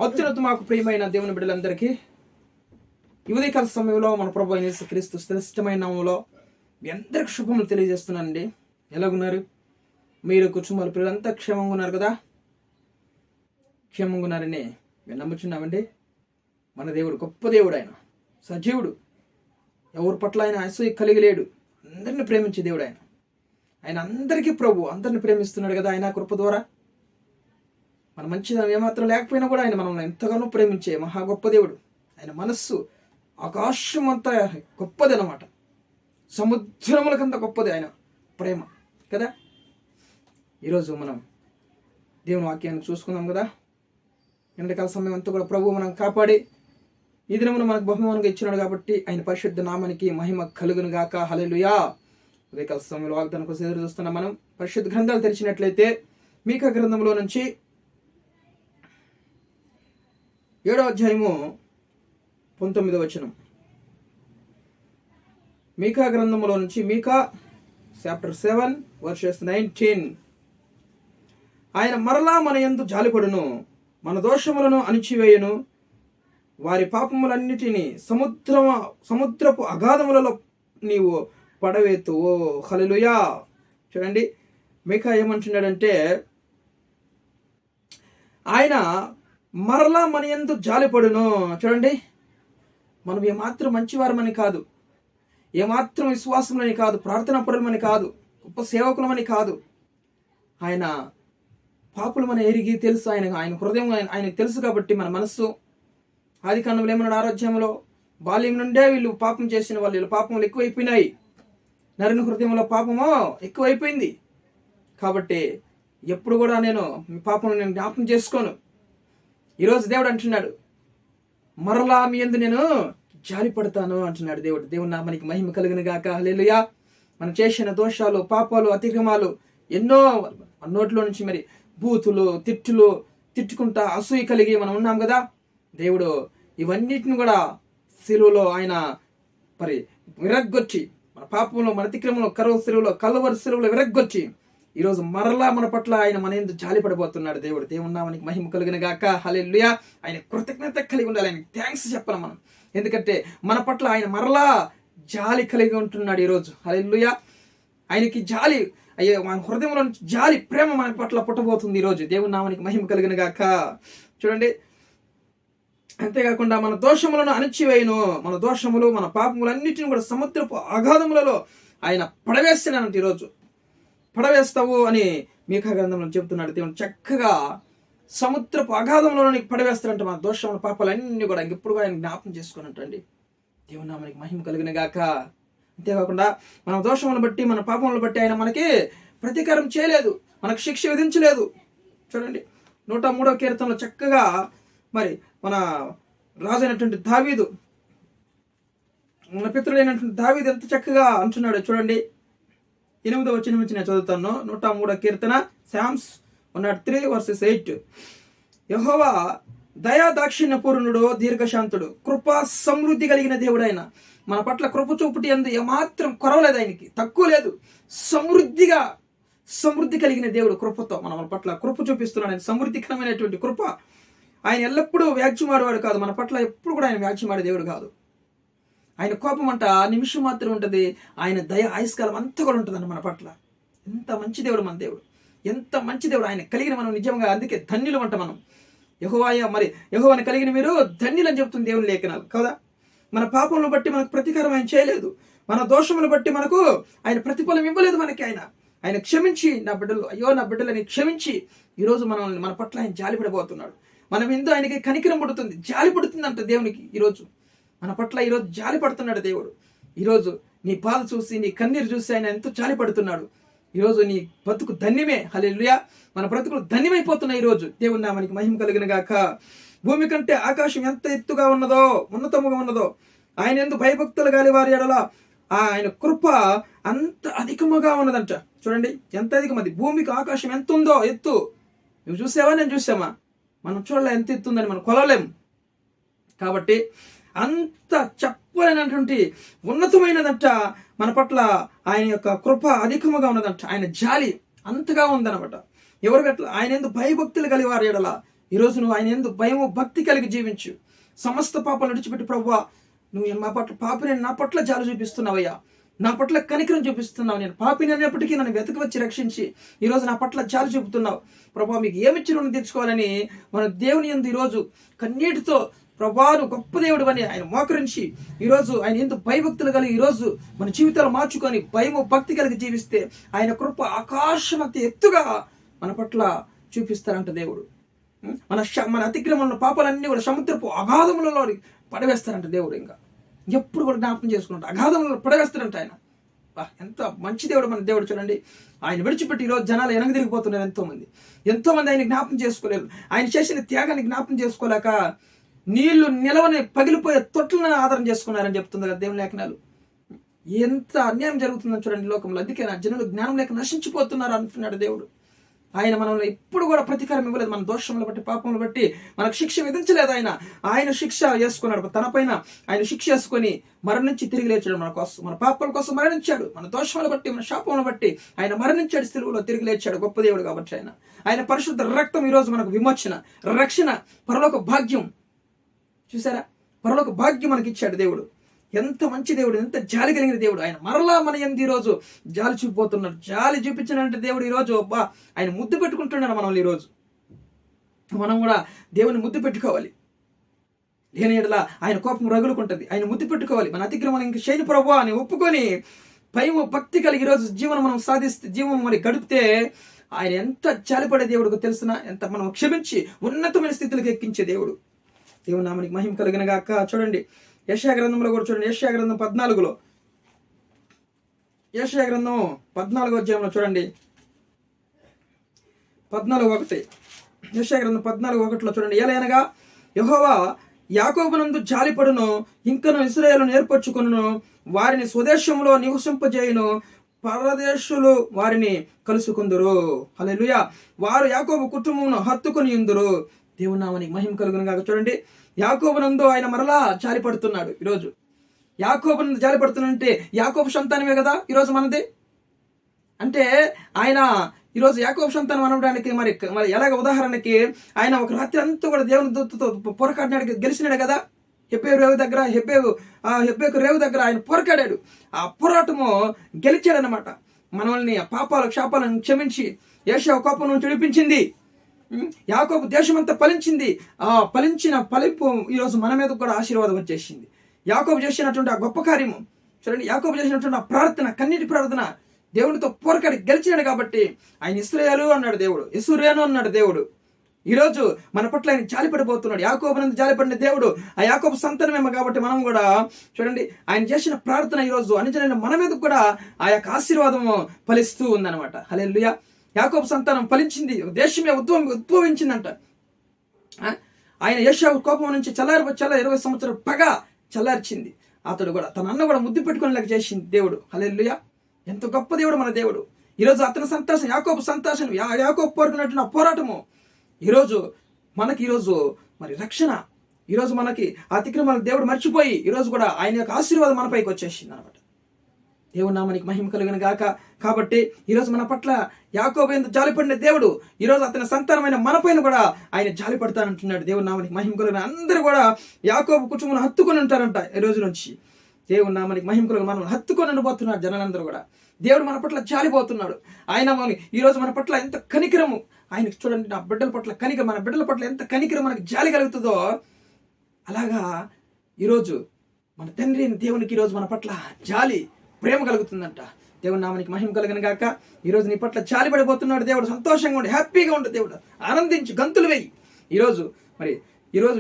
అత్యున్నతమాకు ప్రియమైన దేవుని బిడ్డలందరికీ ఉదయకాల సమయంలో మన ప్రభు అయిన యేసుక్రీస్తు శ్రేష్టమైన నామములో మీ అందరికి శుభములు తెలియజేస్తున్నానండి. ఎలాగున్నారు? మీరు కుటుంబాల పిల్లలంతా క్షేమంగా ఉన్నారు కదా? క్షేమంగా ఉన్నారని మేము నమ్ముచున్నామండి. మన దేవుడు గొప్ప దేవుడు, ఆయన సజీవుడు, ఎవరి పట్ల ఆయన అసూయ కలిగి లేడు. అందరిని ప్రేమించే దేవుడు ఆయన. ఆయన అందరికీ ప్రభు, అందరిని ప్రేమిస్తున్నాడు కదా. ఆయన కృప ద్వారా మన మంచిదనం ఏమాత్రం లేకపోయినా కూడా ఆయన మనల్ని ఎంతగానో ప్రేమించే మహా గొప్ప దేవుడు. ఆయన మనస్సు ఆకాశం అంతా గొప్పది అన్నమాట, సముద్రములకంత గొప్పది ఆయన ప్రేమ కదా. ఈరోజు మనం దేవుని వాక్యాన్ని చూసుకుందాం కదా. ఎండకాల సమయం అంతా కూడా ప్రభు మనం కాపాడి ఈ దినమును మనకు బహుమానంగా ఇచ్చినాడు కాబట్టి ఆయన పరిశుద్ధ నామానికి మహిమ కలుగును గాక. హల్లెలూయా. ఉదయకాల సమయంలో వాగ్దానం కోసం ఎదురు చూస్తున్నాం. మనం పరిశుద్ధ గ్రంథాలు తెరిచినట్లయితే మీకా గ్రంథంలో నుంచి 7వ అధ్యాయము 19వ వచనం. మీకా గ్రంథంలో నుంచి మీకా చాప్టర్ 7 వర్సెస్ 19. ఆయన మరలా మన యందు జాలిపడును, మన దోషములను అణిచివేయును, వారి పాపములన్నిటినీ సముద్రపు అగాధములలో నీవు పడవేతు. ఓ హల్లెలూయా. చూడండి, మీకా ఏమంటున్నాడంటే ఆయన మరలా మన యందు జాలిపడును. చూడండి, మనం ఏమాత్రం మంచివారమని కాదు, ఏమాత్రం విశ్వాసమని కాదు, ప్రార్థనా పరులమని కాదు, గొప్ప సేవకులమని కాదు. ఆయన పాపులమని ఎరిగి తెలుసు. ఆయన హృదయం ఆయనకు తెలుసు కాబట్టి మన మనస్సు ఆది కాండంలో ఏమన్నాడు? ఆరోగ్యంలో బాల్యం నుండే వీళ్ళు పాపం చేసిన వాళ్ళు, వీళ్ళ పాపములు ఎక్కువైపోయినాయి. నరుని హృదయంలో పాపము ఎక్కువైపోయింది కాబట్టి ఎప్పుడు కూడా నేను మీ పాపం నేను జ్ఞాపకం చేసుకోను. ఈరోజు దేవుడు అంటున్నాడు, మరలా మీ యందు నేను జాలిపడతాను అంటున్నాడు దేవుడు. దేవుని నామానికి మహిమ కలుగును గాక. హల్లెలూయా. మనం చేసిన దోషాలు, పాపాలు, అతిక్రమాలు ఎన్నో, నోట్లో నుంచి మరి బూతులు, తిట్టుకుంటా అసూయ కలిగి మనం ఉన్నాం కదా. దేవుడు ఇవన్నిటిని కూడా సిలువలో ఆయన మరి విరగ్గొచ్చి, మన పాపంలో, మన అతిక్రమంలో, కలువరి సిలువలో విరగ్గొచ్చి ఈరోజు మరలా మన పట్ల ఆయన మన యందు జాలి పడిపోతున్నాడు దేవుడు. దేవుని నామానికి మహిమ కలుగును గాక. హల్లెలూయా. ఆయన కృతజ్ఞత కలిగి ఉండాలి, ఆయన థ్యాంక్స్ చెప్పాలి మనం. ఎందుకంటే మన పట్ల ఆయన మరలా జాలి కలిగి ఉంటున్నాడు ఈరోజు. హల్లెలూయా. ఆయనకి జాలి, అయ్యే మన హృదయంలో నుంచి జాలి, ప్రేమ మన పట్ల పుట్టబోతుంది ఈరోజు. దేవుని నామానికి మహిమ కలుగును గాక. చూడండి, అంతేకాకుండా మన దోషములను అణిచివేయును, మన దోషములు, మన పాపములన్నిటిని కూడా సముద్రపు అగాధములలో ఆయన పడవేస్తున్నానంటే ఈరోజు పడవేస్తావు అని మీకా గ్రంథంలో చెబుతున్నాడు దేవుడు. చక్కగా సముద్రపు అగాధంలో పడవేస్తారంట మన దోషముల పాపాలన్నీ కూడా ఇంకెప్పుడు కూడా ఆయన జ్ఞాపకం చేసుకున్నట్టండి. దేవుని నామానికి మహిమ కలిగిన గాక. అంతేకాకుండా మన దోషములను బట్టి, మన పాపములను బట్టి ఆయన మనకి ప్రతీకారం చేయలేదు, మనకు శిక్ష విధించలేదు. చూడండి, 103వ కీర్తనలో చక్కగా మరి మన రాజైనటువంటి దావీదు, మన పితృడైనటువంటి దావీదు ఎంత చక్కగా అంటున్నాడు. చూడండి, 8వ వచనం నుంచి నేను చదువుతాను. 103వ కీర్తన, సామ్స్ 103 వర్సెస్ 8. యెహోవా దయా దాక్షిణ్య పూర్ణుడు, దీర్ఘశాంతుడు, కృపా సమృద్ధి కలిగిన దేవుడు. ఆయన మన పట్ల కృప చూపుటి యందు ఏమాత్రం కొరవలేదు, ఆయనకి తక్కువ లేదు. సమృద్ధి కలిగిన దేవుడు. కృపతో మన పట్ల కృప చూపిస్తున్నాడు. ఆయన సమృద్ధికరమైనటువంటి కృప. ఆయన ఎల్లప్పుడూ వ్యాజ్యమాడేవాడు కాదు, మన పట్ల ఎప్పుడు కూడా ఆయన వ్యాజ్యమాడే దేవుడు కాదు. ఆయన కోపం అంట నిమిషం మాత్రం ఉంటుంది, ఆయన దయ ఆయుష్కాలం అంతా కూడా ఉంటుందండి మన పట్ల. ఎంత మంచి దేవుడు మన దేవుడు, ఎంత మంచి దేవుడు. ఆయన కలిగిన మనం నిజంగా అందుకే ధన్యులు అంట మనం. యెహోవాని కలిగిన మీరు ధన్యులు అని చెప్తుంది దేవుని లేఖనాలు కదా. మన పాపములను బట్టి మనకు ప్రతీకారం ఆయన చేయలేదు, మన దోషములను బట్టి మనకు ఆయన ప్రతిఫలం ఇవ్వలేదు. మనకి ఆయన క్షమించి, నా బిడ్డలని క్షమించి ఈరోజు మన పట్ల ఆయన జాలి పడిపోతున్నాడు. మనం ఎందు ఆయనకి కనికరం పడుతుంది, జాలి పడుతుంది అంట దేవునికి. ఈరోజు మన పట్ల ఈరోజు జాలి పడుతున్నాడు దేవుడు. ఈరోజు నీ బాధ చూసి, నీ కన్నీరు చూసి ఆయన ఎంతో జాలి పడుతున్నాడు. ఈరోజు నీ బ్రతుకు ధన్యమే. హల్లెలూయా. మన బ్రతుకులు ధన్యమైపోతున్నాయి ఈరోజు. దేవుని నామానికి మహిమ కలిగిన గాక. భూమి కంటే ఆకాశం ఎంత ఎత్తుగా ఉన్నదో, ఉన్నతముగా ఉన్నదో, ఆయన యందు భయభక్తులు గాలి వారి ఎడల ఆయన కృప అంత అధికముగా ఉన్నదంట. చూడండి, ఎంత అధికమది. భూమికి ఆకాశం ఎంత ఉందో ఎత్తు నువ్వు చూసావా, నేను చూసామా? మనం చూడలే ఎంత ఎత్తుందని, మనం కొలలేము. కాబట్టి అంత చెప్పలేనటువంటి ఉన్నతమైనదంట మన పట్ల ఆయన యొక్క కృప అధికముగా ఉన్నదంట. ఆయన జాలి అంతగా ఉందన్నమాట. ఎవరికి అట్లా ఆయన ఎందుకు భయభక్తులు కలిగి వారి ఎడల ఈరోజు నువ్వు ఆయన యందు భయము భక్తి కలిగి జీవించు. సమస్త పాపాలు విడిచిపెట్టి ప్రభువా నువ్వు మా పట్ల పాపిని నా పట్ల జాలి చూపిస్తున్నావయ్యా, నా పట్ల కనికరం చూపిస్తున్నావు. నేను పాపిని అనేప్పటికీ నన్ను వెతక వచ్చి రక్షించి ఈరోజు నా పట్ల జాలి చూపుతున్నావు. ప్రభా మీకు ఏమిచ్చి రుణం తెచ్చుకోవాలని మన దేవుని యందు ఈరోజు కన్నీటితో ప్రభాను గొప్ప దేవుడు అని ఆయన మోకరించి ఈరోజు ఆయన ఎందు భయభక్తులు కలిగి ఈరోజు మన జీవితాలు మార్చుకొని భయము భక్తి కలిగి జీవిస్తే ఆయన కృప ఆకాశమంత ఎత్తుగా మన పట్ల చూపిస్తారంట దేవుడు. మన అతిక్రమణ పాపాలన్నీ కూడా సముద్రపు అగాధములలో పడవేస్తారంట దేవుడు. ఇంకా ఎప్పుడు కూడా జ్ఞాపకం చేసుకుంటారు, అగాధంలో పడవేస్తారంట ఆయన. ఎంత మంచి దేవుడు మన దేవుడు. చూడండి, ఆయన విడిచిపెట్టి ఈరోజు జనాలు వెనక తిరిగిపోతున్నారు. ఎంతోమంది ఆయన జ్ఞాపకం చేసుకోలేరు. ఆయన చేసిన త్యాగాన్ని జ్ఞాపకం చేసుకోలేక నీళ్లు నిలవని పగిలిపోయే తొట్లను ఆధారం చేసుకున్నారని చెప్తుంది కదా దేవుని లేఖనాలు. ఎంత అన్యాయం జరుగుతుందని చూడండి లోకంలో. అందుకే నా జనులు జ్ఞానం లేక నశించిపోతున్నారు అంటున్నాడు దేవుడు. ఆయన మనల్ని ఎప్పుడు కూడా ప్రతీకారం ఇవ్వలేదు. మన దోషములు బట్టి పాపములు బట్టి మనకు శిక్ష విధించలేదు. ఆయన శిక్ష వేసుకున్నాడు తన పైన. ఆయన శిక్ష వేసుకొని మరణించి తిరిగి లేచాడు మన కోసం, మన పాపాల కోసం మరణించాడు. మన దోషములు బట్టి మన శాపములను బట్టి ఆయన మరణించాడు, సిలువలో తిరిగి లేచాడు. గొప్ప దేవుడు కాబట్టి ఆయన పరిశుద్ధ రక్తం ఈరోజు మనకు విమోచన, రక్షణ, పరలోక భాగ్యం. చూసారా, పరలోక భాగ్యం మనకి ఇచ్చాడు దేవుడు. ఎంత మంచి దేవుడు, ఎంత జాలి కలిగిన దేవుడు. ఆయన మరలా మన యందు ఈరోజు జాలి చూపిపోతున్నాడు. జాలి చూపించాడంటే దేవుడు ఈరోజు ఆయన ముద్దు పెట్టుకుంటున్నాడు మనల్ని. ఈరోజు మనం కూడా దేవుని ముద్దు పెట్టుకోవాలి. లేని ఎడల ఆయన కోపం రగులుకుంటుంది. ఆయన ముద్దు పెట్టుకోవాలి. మన అతిక్రమం ఇంక చేయని ప్రభువా అని ఒప్పుకొని భయం భక్తి కలిగి ఈరోజు జీవనం మనం సాధిస్తే, జీవనం మరి గడిపితే ఆయన ఎంత జాలిపడే దేవుడికి తెలిసిన, ఎంత మనం క్షమించి ఉన్నతమైన స్థితిలోకి ఎక్కించే దేవుడు. దేవుని నామానికి మహిమ కలిగిన గాక. చూడండి యెషయా గ్రంథంలో కూడా చూడండి, యెషయా గ్రంథం 14లో, యెషయా గ్రంథం 14వ అధ్యాయంలో చూడండి 14:1. యెషయా గ్రంథం 14:1లో చూడండి, ఏలయనగా యెహోవా యాకోబునందు జాలిపడును, ఇంకను ఇశ్రాయేలును ఏర్పరచుకొనును, వారిని స్వదేశంలో నివసింపజేయును, పరదేశులు వారిని కలుసుకుందురు. హల్లెలూయా. వారు యాకోబు కుటుంబమును హత్తుకొని ఉందురు. దేవుని నామానికి మహిమ కలుగును గాక. చూడండి, యాకోబునందు ఆయన మరలా జాలిపడుతున్నాడు. ఈరోజు యాకోబునందు జాలిపడుతున్నాడంటే యాకోబు సంతానమే కదా ఈరోజు మనది. అంటే ఆయన ఈరోజు యాకోబు సంతానం అనడానికి మరి ఎలాగ, ఉదాహరణకి ఆయన ఒక రాత్రి అంతా కూడా దేవుని దూతతో పోరాడినాడు, గెలిచినాడు కదా. హెబ్బేకు రేవు దగ్గర ఆయన పోరాడాడు. ఆ పోరాటము గెలిచాడనమాట. మనల్ని పాపాలు శాపాలను క్షమించి యేషయా కోపం నుంచి విడిపించింది. యాకోబు దేశమంతా ఫలించింది. ఆ ఫలించిన ఫలింపు ఈరోజు మన మీద కూడా ఆశీర్వాదం వచ్చేసింది. యాకోబు చేసినటువంటి ఆ గొప్ప కార్యము చూడండి, యాకోబు చేసినటువంటి ఆ ప్రార్థన, కన్నీటి ప్రార్థన, దేవునితో పోరాడి గెలిచినాడు కాబట్టి ఆయన ఇశ్రాయేలు అన్నాడు దేవుడు, ఇశ్రాయేలు అన్నాడు దేవుడు. ఈరోజు మన పట్ల ఆయన జాలిపడిపోతున్నాడు. యాకోబునందు జాలిపడిన దేవుడు ఆ యాకోబు సంతానమేమో కాబట్టి మనం కూడా చూడండి ఆయన చేసిన ప్రార్థన ఈరోజు అనుజనైన మన మీద కూడా ఆ యొక్క ఆశీర్వాదము ఫలిస్తూ ఉందన్నమాట. హల్లెలూయా. యాకోబు సంతానం ఫలించింది, దేశమే ఉద్భవించిందంట. ఆయన యేషయా కోపం నుంచి 20 సంవత్సరాలు పగ చల్లార్చింది. అతడు కూడా తన అన్న కూడా ముద్దు పెట్టుకునేలాగా చేసింది దేవుడు. హల్లెలూయా. ఎంత గొప్ప దేవుడు మన దేవుడు. ఈరోజు అతని సంతాసం, యాకోబు సంతాసం, యాకోబు పోరాడుతున్న పోరాటము ఈరోజు మనకి ఈరోజు మరి రక్షణ. ఈరోజు మనకి అతిక్రమాలు దేవుడు మర్చిపోయి ఈరోజు కూడా ఆయన యొక్క ఆశీర్వాదం మన పైకి వచ్చేసింది అనమాట. దేవుని నామానికి మహిమ కలిగిన గాక. కాబట్టి ఈరోజు మన పట్ల యాకోబు యందు జాలిపడిన దేవుడు ఈరోజు అతని సంతానమైన మన పైన కూడా ఆయన జాలిపడతానంటున్నాడు. దేవుని నామానికి మహిమ కలిగిన అందరూ కూడా యాకోబు కుటుంబం హత్తుకొని ఉంటారంట. ఈ రోజు నుంచి దేవుని నామానికి మహిమ కలిగిన మనం హత్తుకొని ఉండిపోతున్నారు జనాలందరూ కూడా. దేవుడు మన పట్ల జాలిపోతున్నాడు. ఆయన ఈరోజు మన పట్ల ఎంత కనికరము ఆయనకు చూడండి. నా బిడ్డల పట్ల కనికరం, మన బిడ్డల పట్ల ఎంత కనికరం మనకు జాలి కలుగుతుందో అలాగా ఈరోజు మన తండ్రి అయిన దేవునికి ఈరోజు మన పట్ల జాలి, ప్రేమ కలుగుతుందంట. దేవుని నామానికి మహిమ కలిగిన గాక. ఈరోజు నీ పట్ల జాలి పడిపోతున్నాడు దేవుడు. సంతోషంగా ఉండి, హ్యాపీగా ఉండే దేవుడు. ఆనందించి గంతులు వేయి. ఈరోజు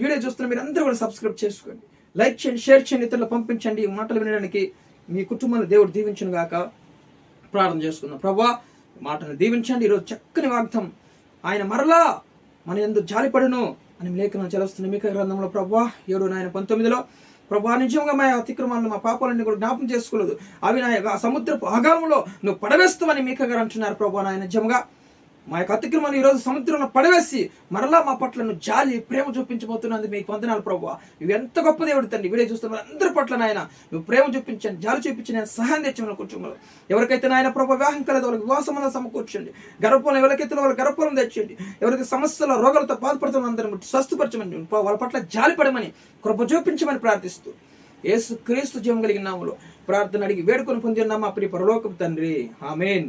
వీడియో చూస్తున్న మీరు అందరూ కూడా సబ్స్క్రైబ్ చేసుకోండి, లైక్ చేయండి, షేర్ చేయండి, ఇతరులు పంపించండి. ఈ మాటలు వినడానికి మీ కుటుంబాన్ని దేవుడు దీవించును గాక. ప్రార్థన చేసుకుందాం. ప్రభువా మాటను దీవించండి. ఈరోజు చక్కని వాగ్దానం, ఆయన మరలా మన యందు జాలిపడును అని లేఖనం చదువుతున్న మీకా గ్రంథంలో ప్రభువా 7:19 ప్రభువా నిజంగా మా అతిక్రమాలను, మా పాపాలన్నీ కూడా జ్ఞాపకం చేసుకోలేదు, అవి నా సముద్రపు అగాధంలో నువ్వు పడవేస్తావని మీకా గారు అంటున్నారు. ప్రభువా నాయన నిజంగా మా యొక్క అతిక్రమను ఈరోజు సముద్రంలో పడవేసి మరలా మా పట్ల నువ్వు జాలి ప్రేమ చూపించబోతున్నది మీకు వందనాలు ప్రభువా. ఇవి ఎంత గొప్ప దేవుడు తండ్రి. వీడియో చూస్తున్న అందరి పట్ల నాయన నువ్వు ప్రేమ చూపించండి, జాలి చూపించి నేను సహాయం తెచ్చామని కూర్చోమని. ఎవరికైతే నాయన ప్రభు వివాహం కలదు వాళ్ళకి వివాహ సంబంధం సమకూర్చండి. గర్భఫలం ఎవరికైతే వాళ్ళ గర్భఫలం తెచ్చండి. ఎవరైతే సమస్యల రోగాలతో బాధపడుతున్న అందరిని స్వస్థపరచమని, వాళ్ళ పట్ల జాలి పడమని, కృప చూపించమని ప్రార్థిస్తూ యేసు క్రీస్తు జీవం కలిగిన నామములో ప్రార్థన అడిగి వేడుకొని పొందినామా ప్రియ పరలోకపు తండ్రి. ఆమేన్.